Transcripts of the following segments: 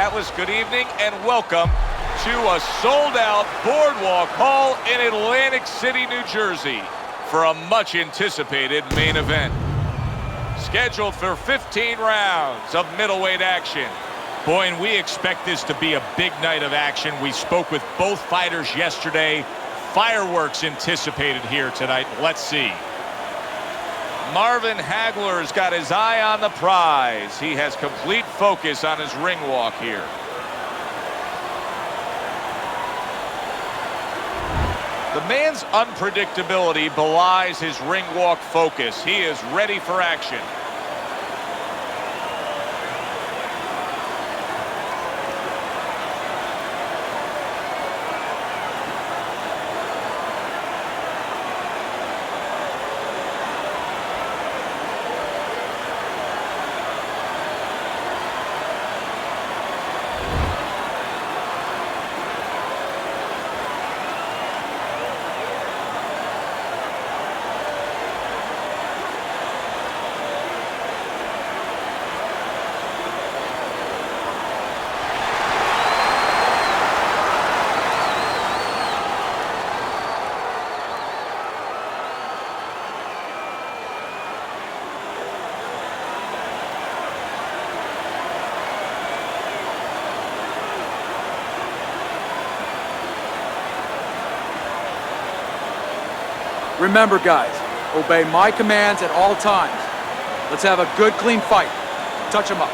Atlas, good evening and welcome to a sold-out Boardwalk Hall in Atlantic City, New Jersey for a much-anticipated main event. Scheduled for 15 rounds of middleweight action. Boy, and we expect this to be a big night of action. We spoke with both fighters yesterday. Fireworks anticipated here tonight. Let's see. Marvin Hagler's got his eye on the prize. He has complete focus on his ring walk here. The man's unpredictability belies his ring walk focus. He is ready for action. Remember, guys, obey my commands at all times. Let's have a good, clean fight. Touch him up.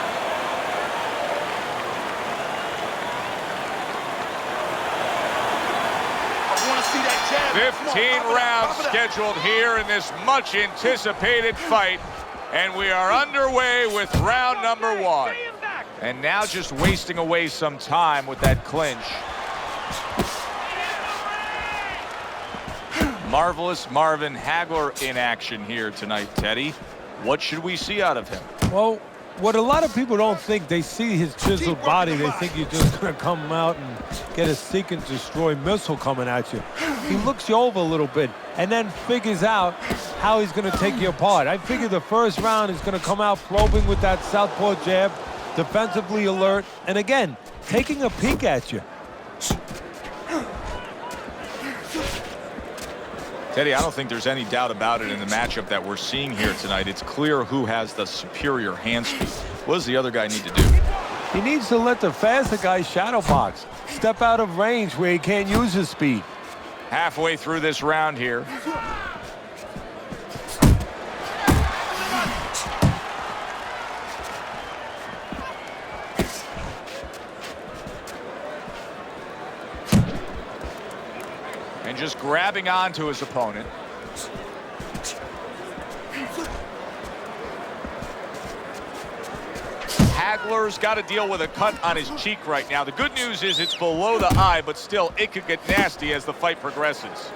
I want to see that jab. 15 rounds scheduled here in this much-anticipated fight, and we are underway with round number 1. And now just wasting away some time with that clinch. Marvelous Marvin Hagler in action here tonight, Teddy. What should we see out of him? Well, what a lot of people don't think, they see his chiseled body, they think you're just going to come out and get a seek and destroy missile coming at you. He looks you over a little bit and then figures out how he's going to take you apart. I figure the first round is going to come out probing with that southpaw jab, defensively alert, and again, taking a peek at you. Teddy, I don't think there's any doubt about it in the matchup that we're seeing here tonight. It's clear who has the superior hand speed. What does the other guy need to do? He needs to let the faster guy shadow box. Step out of range where he can't use his speed. Halfway through this round here. And just grabbing onto his opponent. Hagler's got to deal with a cut on his cheek right now. The good news is it's below the eye, but still it could get nasty as the fight progresses.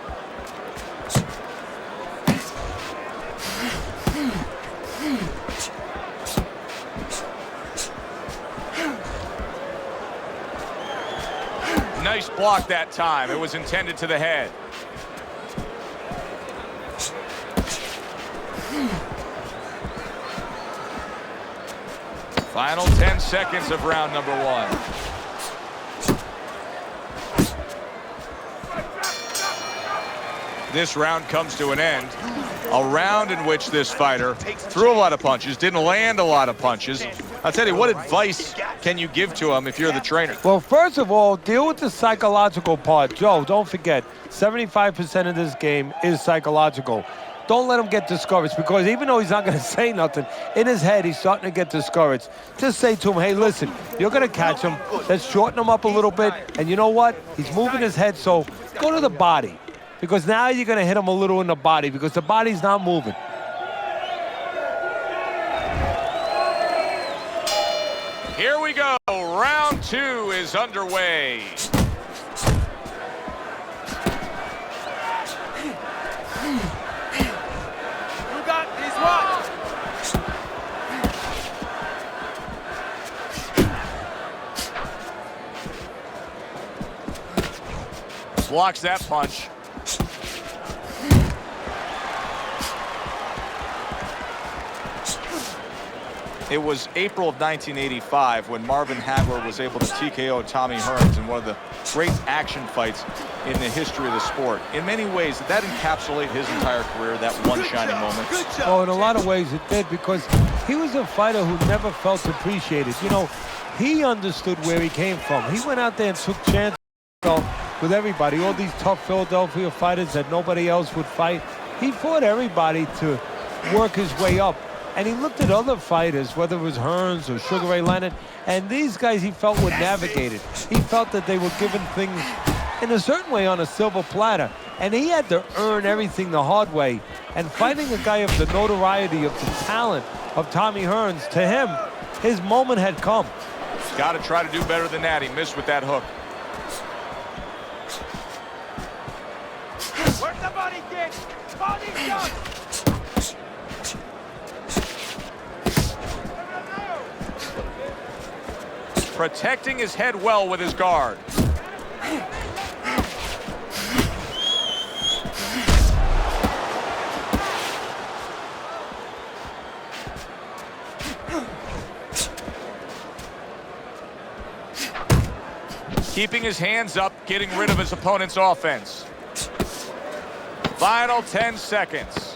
Nice block that time. It was intended to the head. Final 10 seconds of round number 1. This round comes to an end. A round in which this fighter threw a lot of punches, didn't land a lot of punches. I'll tell you, what advice can you give to him if you're the trainer? Well, first of all, deal with the psychological part. Joe, don't forget, 75% of this game is psychological. Don't let him get discouraged, because even though he's not going to say nothing, in his head he's starting to get discouraged. Just say to him, hey, listen, you're going to catch him. Let's shorten him up a little bit. And you know what? He's moving his head, so go to the body. Because now you're going to hit him a little in the body, because the body's not moving. Here we go. Round 2 is underway. You got these watch. Blocks that punch. It was April of 1985 when Marvin Hagler was able to TKO Tommy Hearns in one of the great action fights in the history of the sport. In many ways, did that encapsulate his entire career, that one shining moment? Oh, in a lot of ways it did, because he was a fighter who never felt appreciated. You know, he understood where he came from. He went out there and took chances with everybody, all these tough Philadelphia fighters that nobody else would fight. He fought everybody to work his way up. And he looked at other fighters, whether it was Hearns or Sugar Ray Leonard, and these guys he felt were navigated. He felt that they were given things in a certain way on a silver platter, and he had to earn everything the hard way. And fighting a guy of the notoriety, of the talent of Tommy Hearns, to him, his moment had come. He's got to try to do better than that. He missed with that hook. Where's the body kick? Body shot! Protecting his head well with his guard. Keeping his hands up, getting rid of his opponent's offense. Final 10 seconds.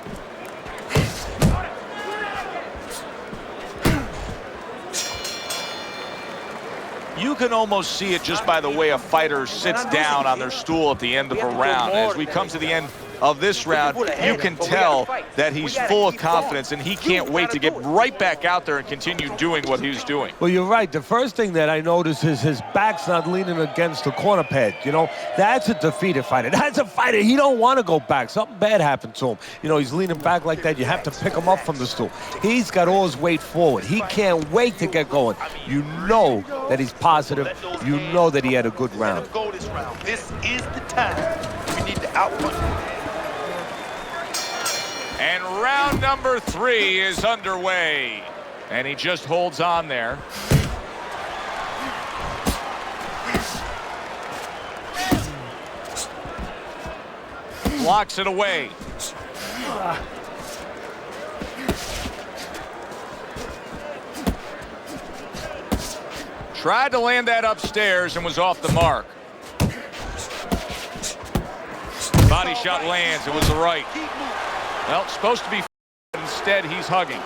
You can almost see it just by the way a fighter sits down on their stool at the end of a round. As we come to the end of this round, you can tell that he's full of confidence, and he can't wait to get right back out there and continue doing what he's doing. Well, you're right. The first thing that I notice is his back's not leaning against the corner pad. You know, that's a defeated fighter. That's a fighter. He don't want to go back. Something bad happened to him. You know, he's leaning back like that. You have to pick him up from the stool. He's got all his weight forward. He can't wait to get going. You know that he's positive. You know that he had a good round. This is the time. We need to outpunch. And round number 3 is underway. And he just holds on there. Blocks it away. Tried to land that upstairs and was off the mark. Body shot lands. It was the right. Well, supposed to be, instead he's hugging.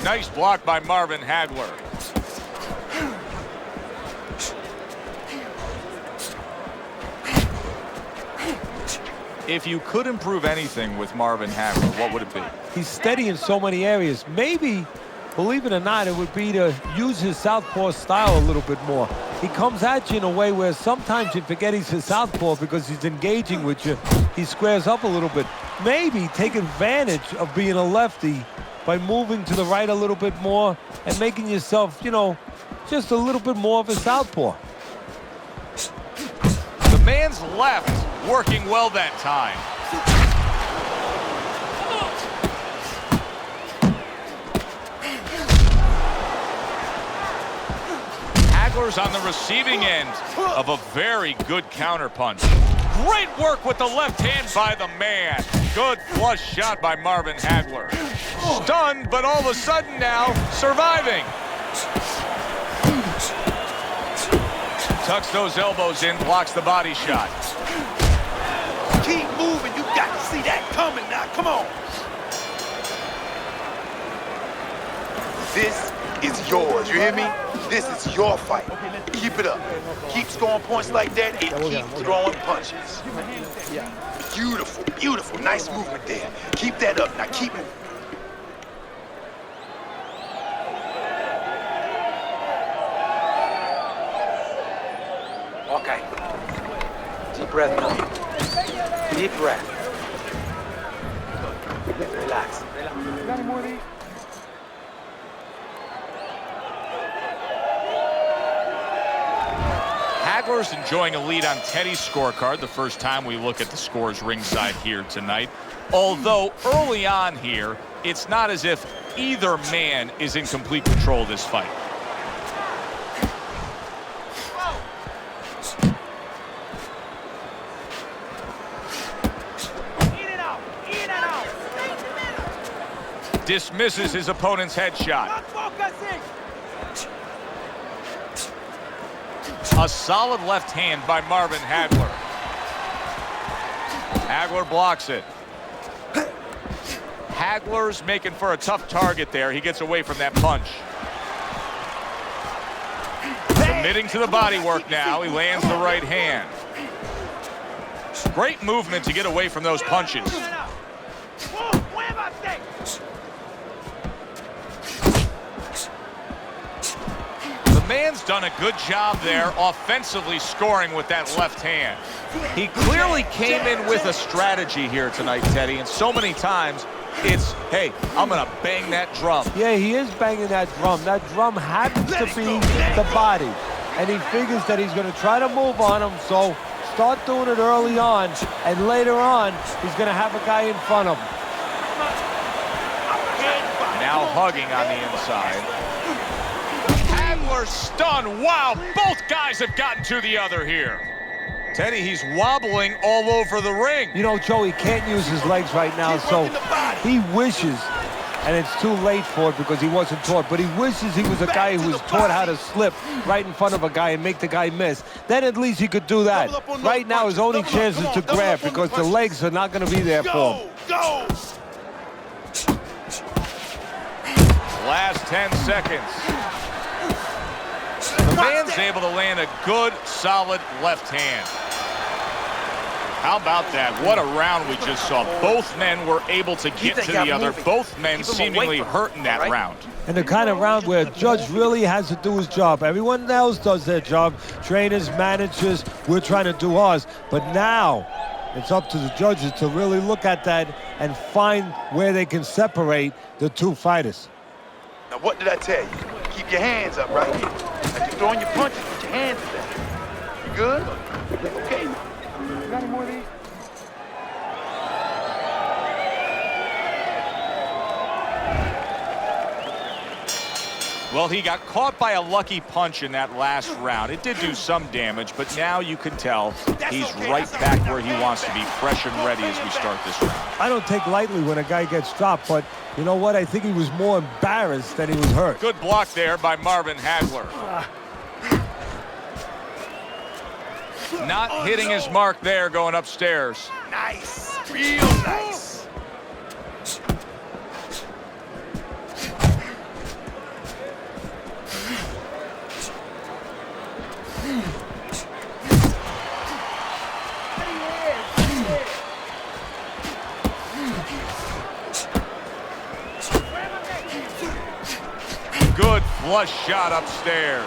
Nice block by Marvin Hagler. If you could improve anything with Marvin Hagler, what would it be? He's steady in so many areas. Maybe, believe it or not, it would be to use his southpaw style a little bit more. He comes at you in a way where sometimes you forget he's his southpaw because he's engaging with you. He squares up a little bit. Maybe take advantage of being a lefty by moving to the right a little bit more and making yourself, you know, just a little bit more of a southpaw. The man's left working well that time. Hagler's on the receiving end of a very good counterpunch. Great work with the left hand by the man. Good flush shot by Marvin Hagler. Stunned, but all of a sudden now surviving. Tucks those elbows in, blocks the body shot. Keep moving. You got to see that coming now. Come on. This is yours. You hear me? This is your fight. Keep it up. Keep scoring points like that and keep throwing punches. Beautiful, beautiful. Nice movement there. Keep that up. Now keep moving. Okay. Deep breath now. Deep breath. Relax. Hagler's enjoying a lead on Teddy's scorecard the first time we look at the scores ringside here tonight. Although early on here, it's not as if either man is in complete control of this fight. Dismisses his opponent's headshot. A solid left hand by Marvin Hagler. Hagler blocks it. Hagler's making for a tough target there. He gets away from that punch. Committing to the body work now. He lands the right hand. Great movement to get away from those punches. The man's done a good job there offensively scoring with that left hand. He clearly came in with a strategy here tonight, Teddy, and so many times it's, hey, I'm going to bang that drum. Yeah, he is banging that drum. That drum happens to be the body. And he figures that he's going to try to move on him, so start doing it early on, and later on, he's going to have a guy in front of him. Now hugging on the inside. Hagler stunned. Wow, both guys have gotten to the other here. Teddy, he's wobbling all over the ring. You know, Joe, he can't use his legs right now, so he wishes, and it's too late for it because he wasn't taught, but he wishes he was a guy who was taught how to slip right in front of a guy and make the guy miss. Then at least he could do that. Right now, his only chance is to grab because the legs are not going to be there for him. Go! Last 10 seconds. The man's able to land a good, solid left hand. How about that? What a round we just saw. Both men were able to get to the other. Both men seemingly hurt in that round. And the kind of round where a judge really has to do his job. Everyone else does their job. Trainers, managers, we're trying to do ours. But now it's up to the judges to really look at that and find where they can separate the two fighters. Now, what did I tell you? Keep your hands up, right? Like you're throwing your punches, put your hands down. You good? Okay. You got any more of these? Well, he got caught by a lucky punch in that last round. It did do some damage, but now you can tell he's right back where he wants to be, fresh and ready as we start this round. I don't take lightly when a guy gets dropped, but you know what? I think he was more embarrassed than he was hurt. Good block there by Marvin Hagler. Not hitting his mark there going upstairs. Nice. Real nice. Good flush shot upstairs.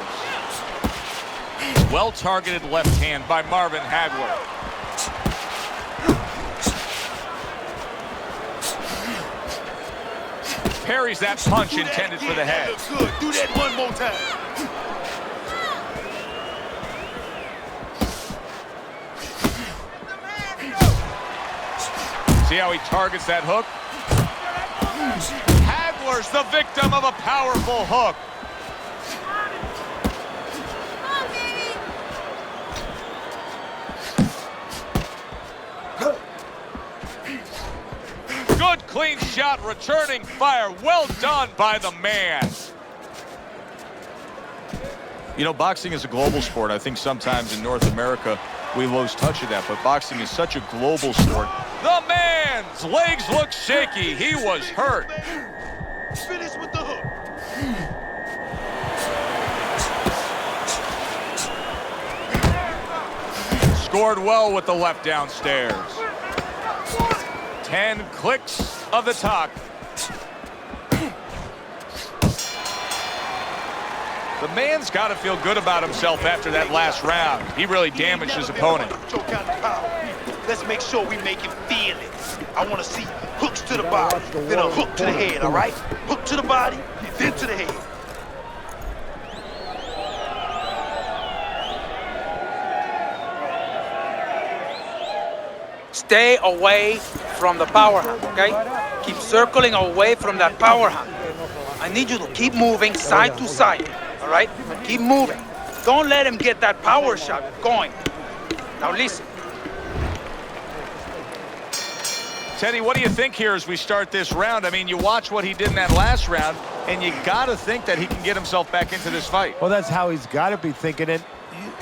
Well-targeted left hand by Marvin Hagler. Parries that punch intended for the head. Good. Do that one more time. See how he targets that hook? Hagler's the victim of a powerful hook. Good clean shot, returning fire. Well done by the man. You know, boxing is a global sport. I think sometimes in North America we lose touch of that, but boxing is such a global sport. The man's legs look shaky. He was hurt. Finish with the hook. Scored well with the left downstairs. 10 clicks of the talk. The man's got to feel good about himself after that last round. He really damaged his opponent. Let's make sure we make him feel it. I want to see hooks to the body, then a hook to the head, all right? Hook to the body, then to the head. Stay away from the power hand, okay? Keep circling away from that power hand. I need you to keep moving side to side, all right? Keep moving. Don't let him get that power shot going. Now listen. Teddy, what do you think here as we start this round? I mean, you watch what he did in that last round, and you got to think that he can get himself back into this fight. Well, that's how he's got to be thinking it.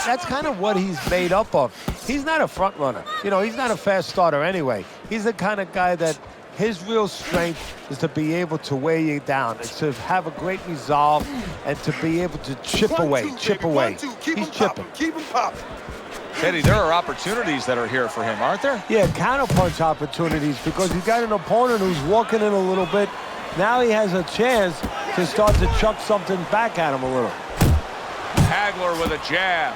That's kind of what he's made up of. He's not a front runner. You know, he's not a fast starter anyway. He's the kind of guy that his real strength is to be able to weigh you down and to have a great resolve and to be able to chip away. He's chipping. Keep him popping. Teddy, there are opportunities that are here for him, aren't there? Yeah, counterpunch opportunities because he's got an opponent who's walking in a little bit. Now he has a chance to start to chuck something back at him a little. Hagler with a jab.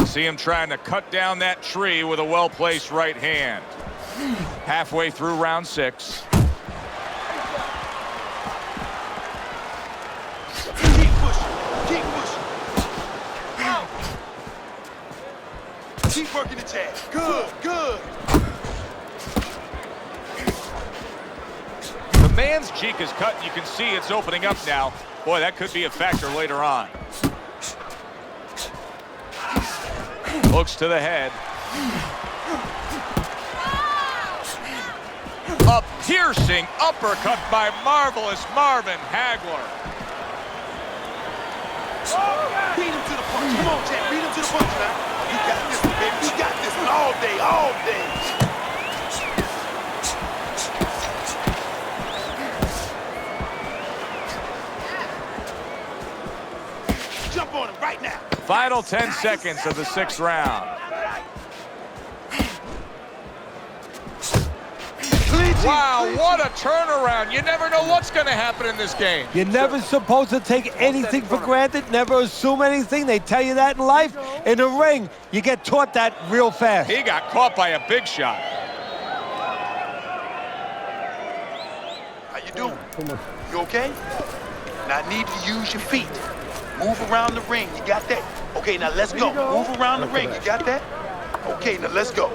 See him trying to cut down that tree with a well-placed right hand. Halfway through round 6. Keep pushing. Keep pushing. Keep working the tag. Good, good. The man's cheek is cut, and you can see it's opening up now. Boy, that could be a factor later on. Looks to the head. A piercing uppercut by marvelous Marvin Hagler. Beat him to the punch. Come on, champ. Beat him to the punch now. You got this one, baby. You got this one all day, all day. Jump on him right now. Final 10 seconds of the 6th round. Wow, what a turnaround. You never know what's going to happen in this game. You're never supposed to take anything for granted, never assume anything. They tell you that in life. In the ring, you get taught that real fast. He got caught by a big shot. How you doing? You okay? Now I need to use your feet. Move around the ring. You got that? Okay, now let's go. Move around the ring. You got that? Okay, now let's go.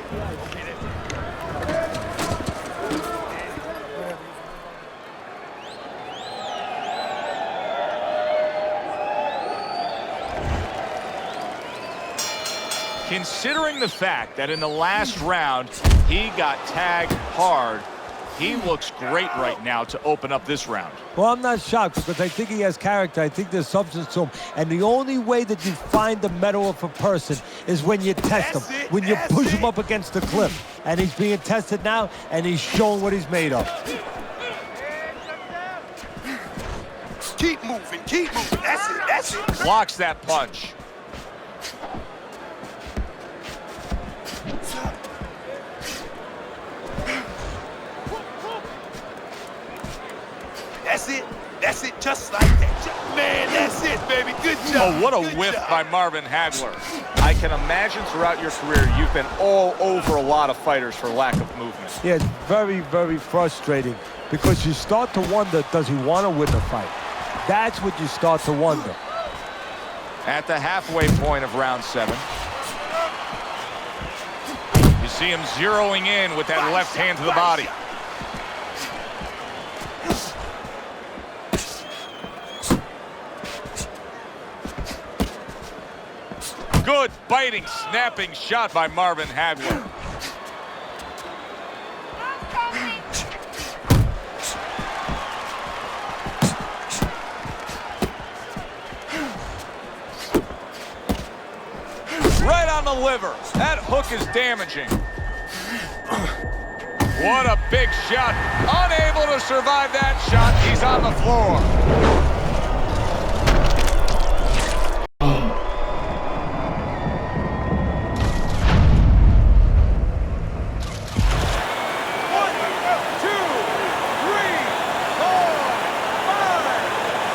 Considering the fact that in the last round, he got tagged hard, he looks great right now to open up this round. Well, I'm not shocked because I think he has character. I think there's substance to him. And the only way that you find the mettle of a person is when you test him, when you push him up against the cliff. And he's being tested now, and he's showing what he's made of. Keep moving, keep moving. That's it, that's it. Blocks that punch. That's it, just like that. Man, that's it, baby. Good job. Oh, what a Good whiff job. by Marvin Hagler. I can imagine throughout your career, you've been all over a lot of fighters for lack of movement. Yeah, it's very, very frustrating because you start to wonder, does he want to win the fight? That's what you start to wonder. At the halfway point of round 7. You see him zeroing in with that left hand to the body. Good biting, snapping shot by Marvin Hagler. Right on the liver. That hook is damaging. What a big shot. Unable to survive that shot. He's on the floor.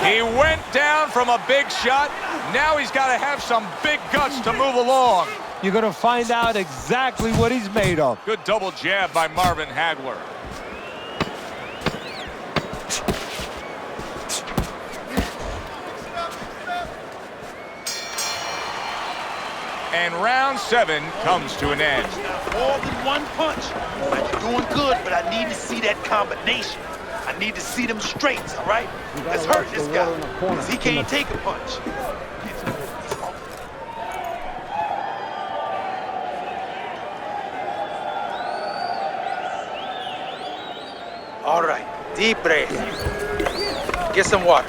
He went down from a big shot. Now he's got to have some big guts to move along. You're going to find out exactly what he's made of. Good double jab by Marvin Hagler. And round 7 comes to an end. More than one punch. Like, you're doing good, but I need to see that combination. I need to see them straights, all right? Let's hurt this guy, because he can't take a punch. All right, deep breath. Get some water.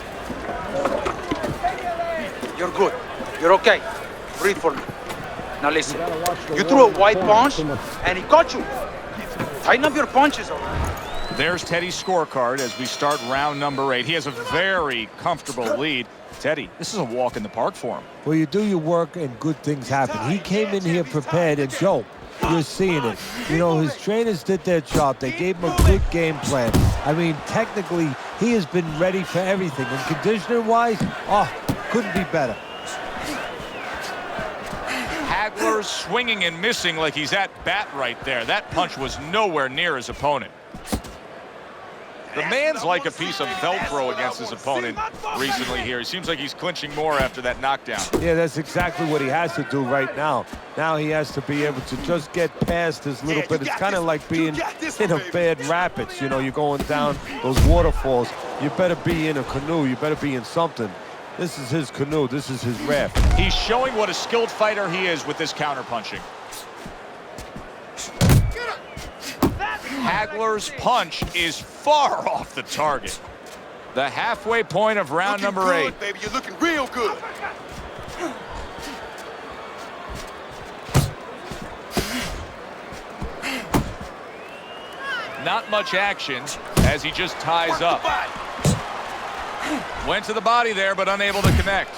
You're good. You're okay. Breathe for me. Now listen, you threw a white punch, and he caught you. Tighten up your punches, all right? There's Teddy's scorecard as we start round number 8. He has a very comfortable lead. Teddy, this is a walk in the park for him. Well, you do your work and good things happen. He came in here prepared, and Joe, you're seeing it. You know, his trainers did their job. They gave him a good game plan. I mean, technically, he has been ready for everything. And conditioning-wise, couldn't be better. Hagler swinging and missing like he's at bat right there. That punch was nowhere near his opponent. The man's like a piece of Velcro against his opponent recently here. He seems like he's clinching more after that knockdown. Yeah, that's exactly what he has to do right now. Now he has to be able to just get past this little bit. It's kind of like being in a bad rapids. You know, you're going down those waterfalls. You better be in a canoe. You better be in something. This is his canoe. This is his raft. He's showing what a skilled fighter he is with this counterpunching. Hagler's punch is far off the target. The halfway point of round number 8. Baby, you're looking real good. Not much action as he just ties up. Went to the body there, but unable to connect.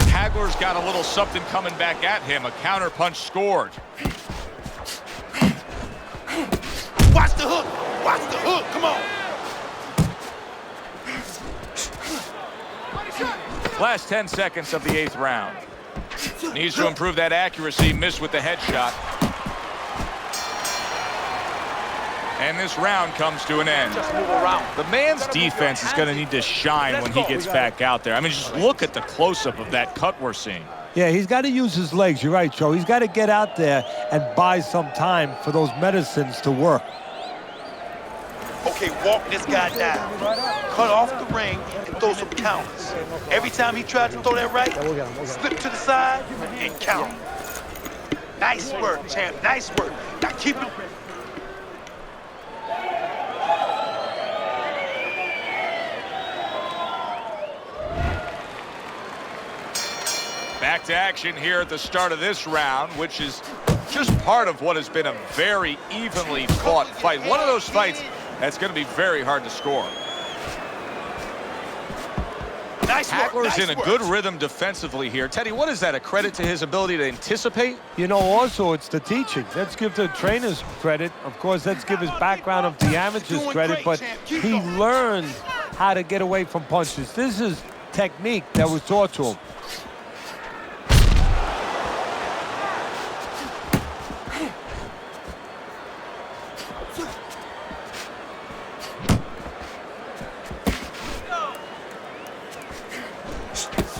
Hagler's got a little something coming back at him. A counter punch scored. Watch the hook. Watch the hook. Come on. Last 10 seconds of the 8th round. Needs to improve that accuracy. Missed with the headshot. And this round comes to an end. Just move around. The man's defense is going to need to shine when he gets back out there. I mean, just look at the close-up of that cut we're seeing. Yeah, he's got to use his legs. You're right, Joe. He's got to get out there and buy some time for those medicines to work. Okay, walk this guy down. Cut off the ring and throw some counters. Every time he tries to throw that right, slip to the side and count. Nice work, champ. Nice work. Now keep it. Back to action here at the start of this round, which is just part of what has been a very evenly fought fight. One of those fights that's going to be very hard to score. Nice work, Hagler's in a nice good work. rhythm defensively here. Teddy, what is that? A credit to his ability to anticipate? You know, also, it's the teaching. Let's give the trainers credit. Of course, let's give his background of the amateurs credit, but he learned how to get away from punches. This is technique that was taught to him.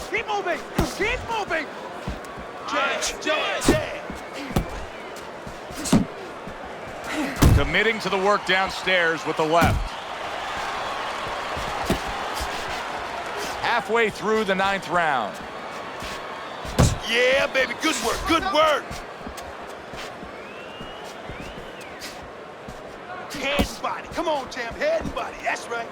Keep moving! Keep moving! Jab. Committing to the work downstairs with the left. Halfway through the 9th round. Yeah, baby, good work, good work. Head and body. Come on, champ, head and body. That's right.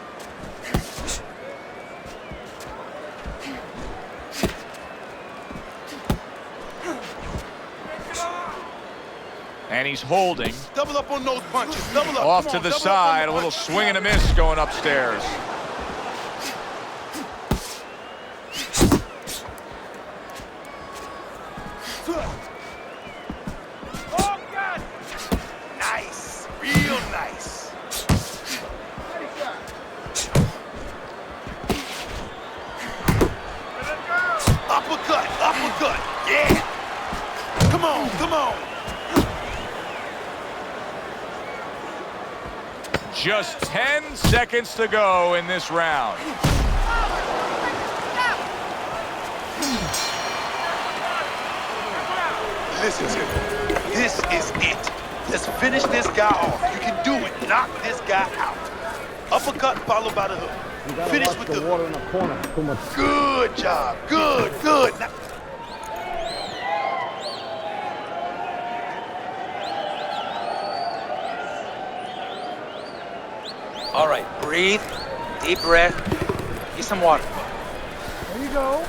And he's holding. Double up on those punches. Double up. Off Come to on, the double up on side. the A little punches. swing and a miss going upstairs. Oh, God. Nice. Real nice. Uppercut, uppercut. Yeah. Come on, come on. Just 10 seconds to go in this round. Listen to me. This is it. Let's finish this guy off. You can do it. Knock this guy out. Uppercut followed by the hook. Finish with the water in the corner. Too much. Good job. Good, good. Now, All right, breathe, deep breath, get some water. There you go.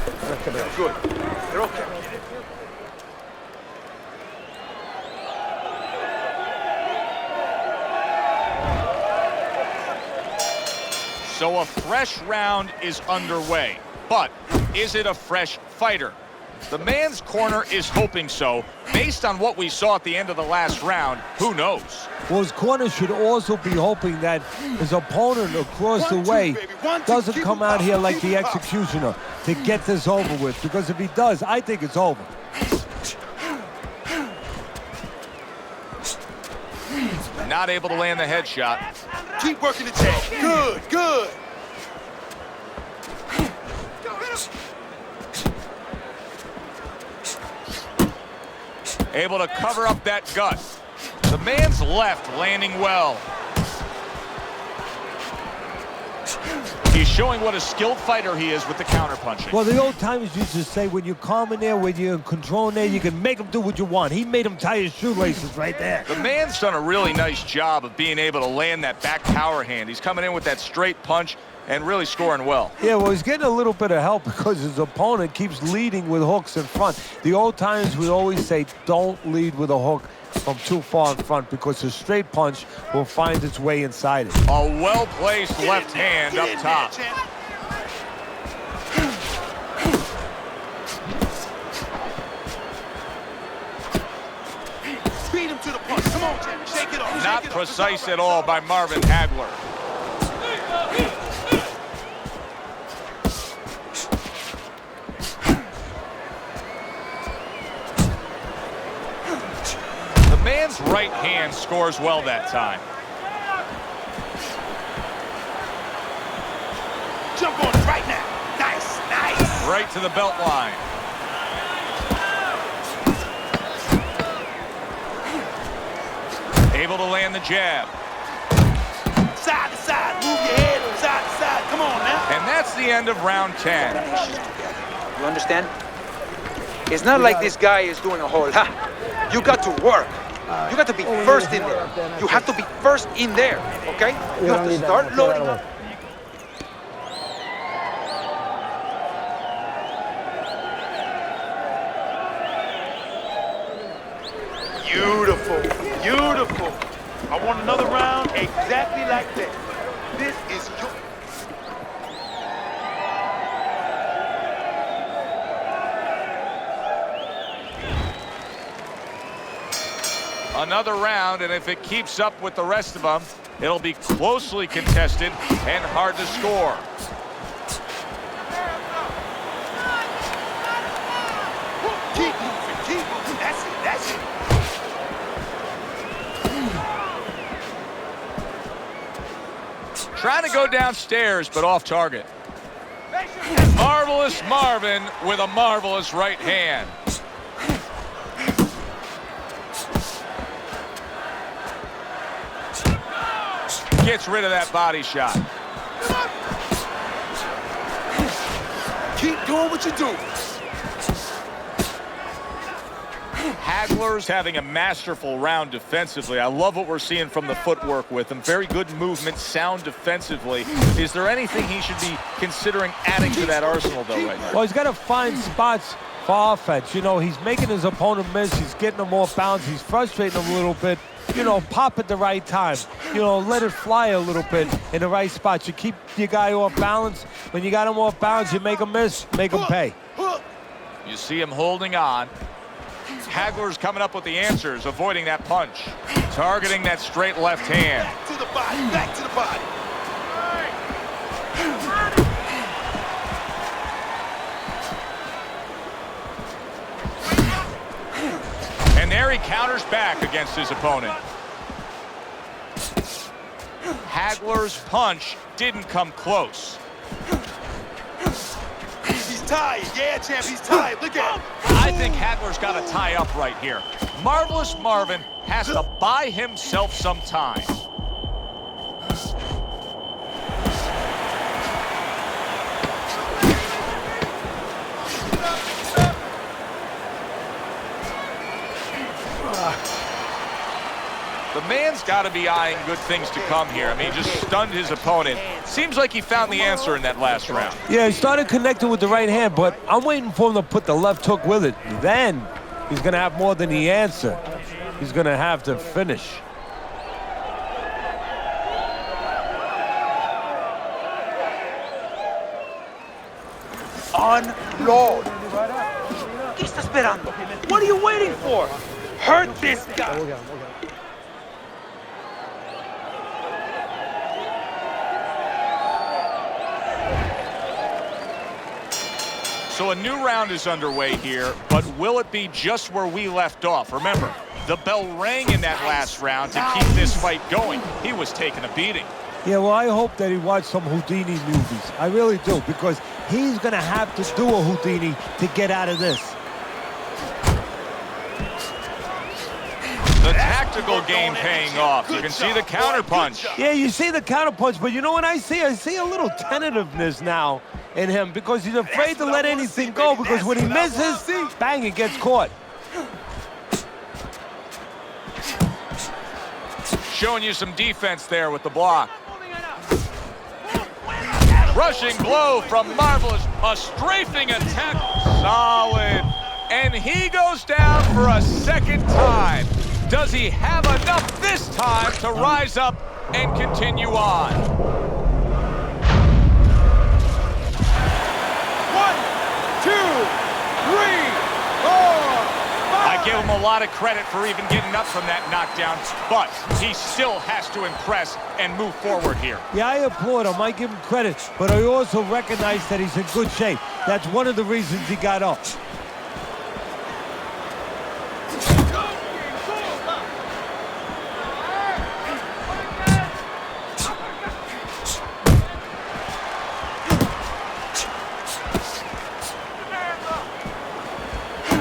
Good, you're okay. So a fresh round is underway, but is it a fresh fighter? The man's corner is hoping so. Based on what we saw at the end of the last round, who knows? Well, his corner should also be hoping that his opponent across the way doesn't come out here like the executioner to get this over with, because if he does, I think it's over. Not able to land the headshot. keep working the jab. Good, good. Able to cover up that gut. The man's left landing well. He's showing what a skilled fighter he is with the counterpunching. Well, the old timers used to say when you're calm in there, when you're in control in there, you can make him do what you want. He made him tie his shoelaces right there. The man's done a really nice job of being able to land that back power hand. He's coming in with that straight punch and really scoring well. Yeah, well, he's getting a little bit of help because his opponent keeps leading with hooks in front. The old timers would always say, don't lead with a hook from too far in front because his straight punch will find its way inside it. A well-placed left hand up top. Beat him to the punch. Come on, champ. Shake it off. Not precise at all by Marvin Hagler. The man's right hand scores well that time. Jump on it right now. Nice, nice. Right to the belt line. Able to land the jab. Side to side. Move your head from side to side. Come on now. And that's the end of round 10. You understand? It's not like this guy is doing a whole lot. You got to work. You got to be first in there. You have to be first in there, okay? You have to start loading up. Beautiful, beautiful. I want another round exactly like that. This is your... Another round, and if it keeps up with the rest of them, it'll be closely contested and hard to score. Keep moving, keep moving. That's it, that's it. Trying to go downstairs, but off target. Marvelous Marvin with a marvelous right hand. Gets rid of that body shot. Keep doing what you do. Hagler's having a masterful round defensively. I love what we're seeing from the footwork with him. Very good movement, sound defensively. Is there anything he should be considering adding to that arsenal, though, right now? Well, he's got to find spots for offense. You know, he's making his opponent miss. He's getting him off balance. He's frustrating him a little bit. You know, pop at the right time. You know, let it fly a little bit in the right spots. You keep your guy off balance. When you got him off balance, you make him miss, make him pay. You see him holding on. Hagler's coming up with the answers, avoiding that punch. Targeting that straight left hand. Back to the body, back to the body. there he counters back against his opponent. Hagler's punch didn't come close. He's tired. Yeah, champ, he's tired. Look at him. I think Hagler's got to tie up right here. Marvelous Marvin has to buy himself some time. The man's got to be eyeing good things to come here. I mean, he just stunned his opponent. Seems like he found the answer in that last round. Yeah, he started connecting with the right hand, but I'm waiting for him to put the left hook with it. Then he's going to have more than the answer. He's going to have to finish. Unload. ¿Qué está esperando? What are you waiting for? Hurt this guy. So a new round is underway here, but will it be just where we left off? Remember, the bell rang in that last round to keep this fight going. He was taking a beating. Yeah, well, I hope that he watched some Houdini movies. I really do, because he's going to have to do a Houdini to get out of this. The tactical game paying off. You can see the counterpunch. Yeah, you see the counterpunch, but you know what I see? I see a little tentativeness now in him because he's afraid to let anything go, because when he misses, bang, it gets caught. Showing you some defense there with the block. Rushing blow from Marvelous. A strafing attack. Solid. And he goes down for a second time. Does he have enough this time to rise up and continue on? 1, 2, 3, 4, 5. I give him a lot of credit for even getting up from that knockdown, but he still has to impress and move forward here. Yeah, I applaud him. I give him credit, but I also recognize that he's in good shape. That's one of the reasons he got up.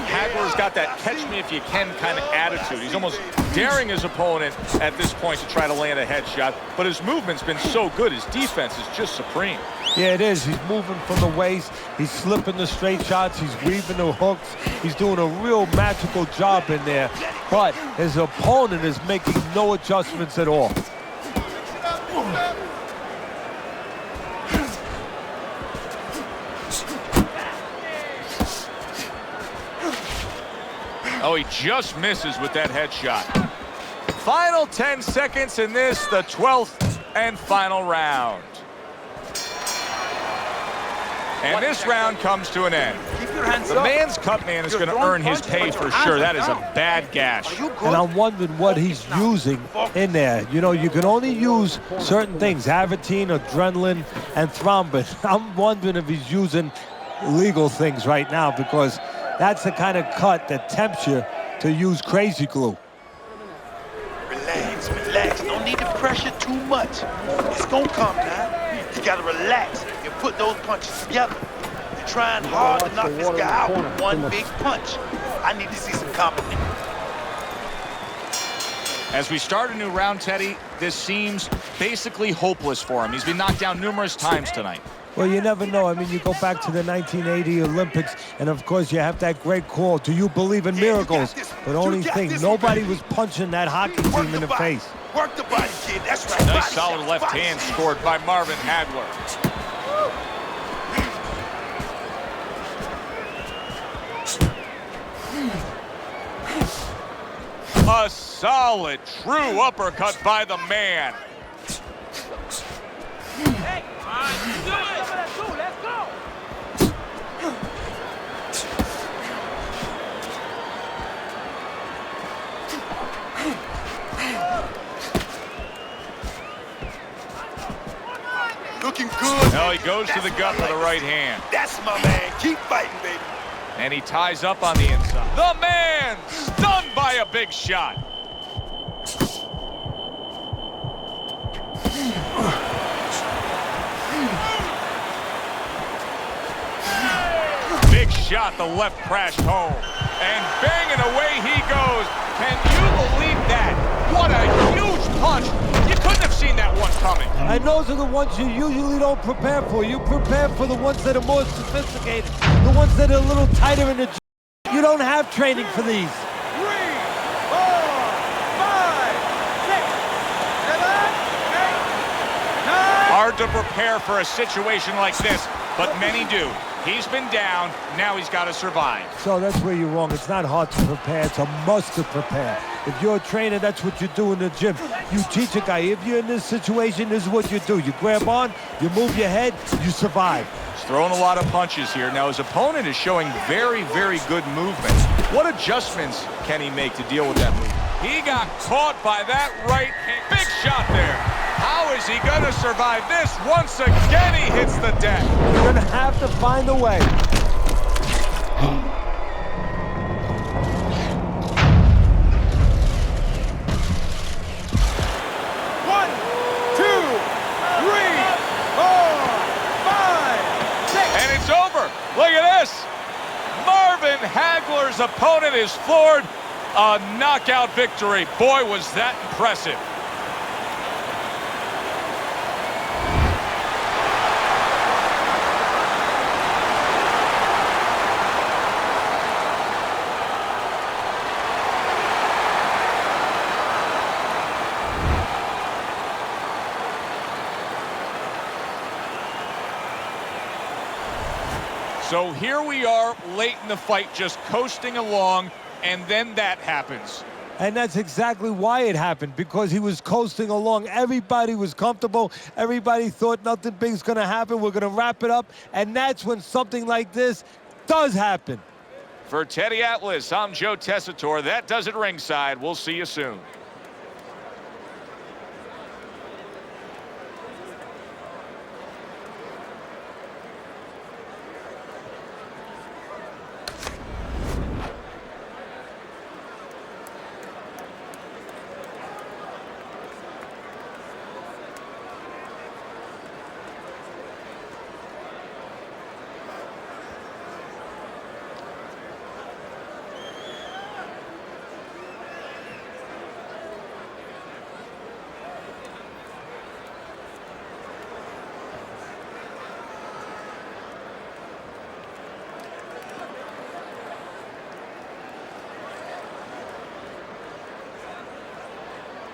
Hagler's got that catch-me-if-you-can kind of attitude. He's almost daring his opponent at this point to try to land a headshot, but his movement's been so good. His defense is just supreme. Yeah, it is. He's moving from the waist. He's slipping the straight shots. He's weaving the hooks. He's doing a real magical job in there, but his opponent is making no adjustments at all. Oh, he just misses with that headshot. Final 10 seconds in this, the 12th and final round. And this round comes to an end. Keep your hands The up. man's cut man is going to earn his pay for sure. That is a bad gash. And I'm wondering what he's using in there. You know, you can only use certain things, Avatine, adrenaline, and thrombin. I'm wondering if he's using legal things right now, because that's the kind of cut that tempts you to use crazy glue. Relax, relax. No need to pressure too much. It's gonna come now. You gotta relax and put those punches together. You're trying hard to knock this guy out with one big punch. I need to see some confidence. As we start a new round, Teddy, this seems basically hopeless for him. He's been knocked down numerous times tonight. Well, you never know. I mean, you go back to the 1980 Olympics, and of course, you have that great call, do you believe in miracles? But only thing, nobody was punching that hockey team in the face. Work the body, kid. That's right. Nice Body solid shots, left body hand shots. scored by Marvin Hagler. A solid, true uppercut by the man. Let's go. Looking good. No, he goes to the gut with the right hand. That's my man. Keep fighting, baby. And he ties up on the inside. The man stunned by a big shot. Big shot, the left crashed home. And banging away he goes. Can you believe that? What a huge punch. You couldn't have seen that one coming. And those are the ones you usually don't prepare for. You prepare for the ones that are more sophisticated, the ones that are a little tighter in the gym. You don't have training for these. 3, 4, 5, 6, 7, 8, 9. Hard to prepare for a situation like this, but many do. He's been down, now he's got to survive. So that's where you're wrong. It's not hard to prepare, it's a must to prepare. If you're a trainer, that's what you do in the gym. You teach a guy, if you're in this situation, this is what you do. You grab on, you move your head, you survive. He's throwing a lot of punches here. Now his opponent is showing very, very good movement. What adjustments can he make to deal with that movement? He got caught by that right hand. Big shot there. How is he going to survive this? Once again, he hits the deck. You're going to have to find a way. 1, 2, 3, 4, 5, 6. And it's over. Look at this. Marvin Hagler's opponent is floored. A knockout victory. Boy, was that impressive. So here we are late in the fight, just coasting along, and then that happens. And that's exactly why it happened, because he was coasting along. Everybody was comfortable. Everybody thought nothing big's going to happen. We're going to wrap it up. And that's when something like this does happen. For Teddy Atlas, I'm Joe Tessitore. That does it ringside. We'll see you soon.